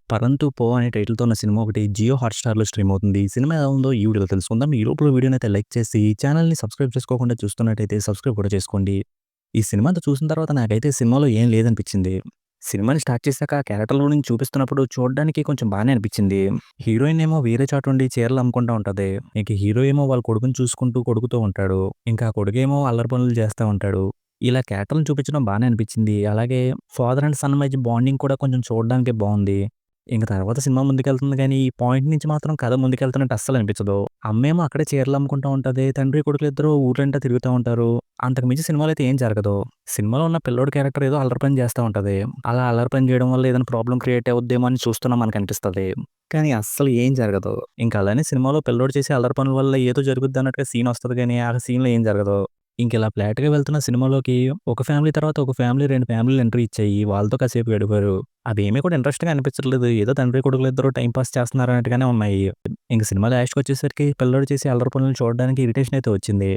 'పరంతు పో' అనే టైటిల్‌తో ఉన్న సినిమా ఒకటి జియో హాట్‌స్టార్‌లో స్ట్రీమ్ అవుతుంది. ఈ సినిమా ఎలా ఉందో ఈ వీడియోలో తెలుసుకుందాం. ఈ లోపల వీడియోనైతే లైక్ చేసి ఛానెల్‌ని సబ్స్క్రైబ్ చేసుకోకుండా చూస్తున్నట్టయితే సబ్స్క్రైబ్ కూడా చేసుకోండి. ఈ సినిమా అంతా చూసిన తర్వాత నాకైతే సినిమాలో ఏం లేదనిపించింది. సినిమాని స్టార్ట్ చేశాక ఆ క్యారెక్టర్‌లో నుంచి చూపిస్తున్నప్పుడు చూడడానికి కొంచెం బానే అనిపించింది. హీరోయిన్ ఏమో వేరే చాటుండి చీరలు అమ్ముకుంటా ఉంటది. ఇక హీరో ఏమో వాళ్ళ కొడుకుని చూసుకుంటూ కొడుకుతో ఉంటాడు. ఇంకా ఆ కొడుకేమో అల్లరి పనులు చేస్తా ఉంటాడు. ఇలా క్యారెక్టర్‌లను చూపించడం బానే అనిపించింది. అలాగే ఫాదర్ అండ్ సన్ మధ్య బాండింగ్ కూడా కొంచెం చూడడానికి బావుంది. ఇంక తర్వాత సినిమా ముందుకెళ్తుంది గానీ, ఈ పాయింట్ నుంచి మాత్రం కథ ముందుకెళ్తున్నట్టు అస్సలనిపించదు. అమ్మేమో అక్కడే చీరలమ్ముకుంటా ఉంటది. తండ్రి, కొడుకులిద్దరూ ఊరంతా తిరుగుతా ఉంటారు. అంతకు మించి సినిమాలో అయితే ఏం జరగదు. సినిమాలో ఉన్న పిల్లోడి క్యారెక్టర్ ఏదో అల్లరి పని చేస్తా ఉంటది. అలా అల్లరి పని చేయడం వల్ల ఏదైనా ప్రాబ్లమ్ క్రియేట్ అవుద్దేమో అని చూస్తున్నా మనకనిపిస్తది. కానీ అస్సలు ఏం జరగదు. ఇంక అలానే సినిమాలో పిల్లోడు చేసే అల్లరి పనుల వల్ల ఏదో జరుగుద్దన్నట్టుగా సీనొస్తది గానీ, ఆ సీన్‌లో ఏం జరగదు. ఇంకిలా ఫ్లాట్‌గా వెళ్తున్న సినిమాలోకి ఒక ఫ్యామిలీ తర్వాత ఒక ఫ్యామిలీ 2 ఫ్యామిలీలు ఎంట్రీ ఇచ్చాయి. వాళ్ళతో కాసేపు గడిపారు. అవేమీ కూడా ఇంట్రెస్ట్‌గా అనిపించట్లేదు. ఏదో తండ్రి కొడుకులిద్దరూ టైమ్ పాస్ చేస్తున్నారన్నట్టుగానే ఉన్నాయి. ఇంక సినిమా లాస్ట్‌కొచ్చేసరికి పిల్లోడు చేసే అల్లరి పనులు చూడడానికి ఇరిటేషన్ అయితే వచ్చింది.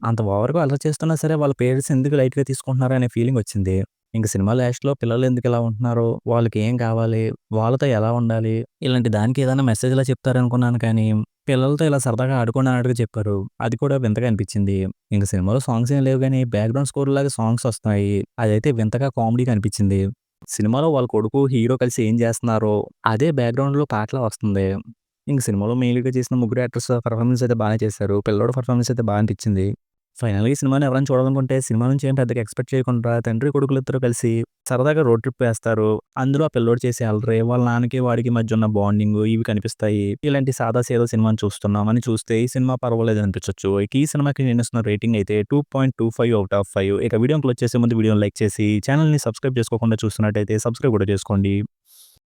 అంత ఓవర్‌గా అల్లరి చేస్తున్నా సరే వాళ్ళ పేరెంట్స్ ఎందుకు లైట్‌గా తీసుకుంటున్నారు అనే ఫీలింగొచ్చింది. ఇంక సినిమా లాస్ట్‌లో పిల్లలు ఎందుకు ఇలా ఉంటున్నారు? వాళ్ళకి ఏం కావాలి? వాళ్ళతో ఎలా ఉండాలి? ఇలాంటి దానికి ఏదైనా మెసేజ్‌లా చెప్తారనుకున్నాను కానీ, పిల్లలతో ఇలా సరదాగా ఆడుకోండి అన్నట్టుగా చెప్పారు. అది కూడా వింతగా అనిపించింది. ఇంక సినిమాలో సాంగ్స్ ఏం లేవు గానీ, బ్యాక్‌గ్రౌండ్ స్కోర్‌లాగా సాంగ్స్ వస్తున్నాయి. అదైతే వింతగా కామెడీగా అనిపించింది. సినిమాలో వాళ్ళ కొడుకు, హీరో కలిసి ఏం చేస్తున్నారో, అదే బ్యాక్‌గ్రౌండ్‌లో పాటలా వస్తుంది. ఇంక సినిమాలో మెయిన్‌గా చేసిన ముగ్గురు యాక్టర్స్ పెర్ఫార్మన్స్ అయితే బానే చేశారు. పిల్లోడి పెర్ఫార్మన్స్ అయితే బా అనిపించింది. ఫైనల్‌గా ఈ సినిమాని ఎవరైనా చూడాలనుకుంటే, సినిమా నుంచి ఏం పెద్దగా ఎక్స్‌పెక్ట్ చేయకుండా తండ్రి, కొడుకులిద్దరూ కలిసి సరదాగా రోడ్ ట్రిప్ వేస్తారు. అందులో ఆ పిల్లోడు చేసే అల్లరి, వాళ్ళ నాన్నకి, వాడికి మధ్య ఉన్న బాండింగు ఇవి కనిపిస్తాయి. ఇలాంటి సాదా సీదా సినిమాని చూస్తున్నాం అని చూస్తే ఈ సినిమా పర్వాలేదు అనిపించొచ్చు. ఇక ఈ సినిమాకి నేనిస్తున్న రేటింగ్ అయితే 2.25 ఔట్ ఆఫ్ 5. ఇక వీడియోని క్లోజ్ చేసే ముందు వీడియోని లైక్ చేసి, ఛానెల్‌ని సబ్స్క్రైబ్ చేసుకోకుండా చూస్తున్నట్టయితే సబ్స్క్రైబ్ కూడా చేసుకోండి.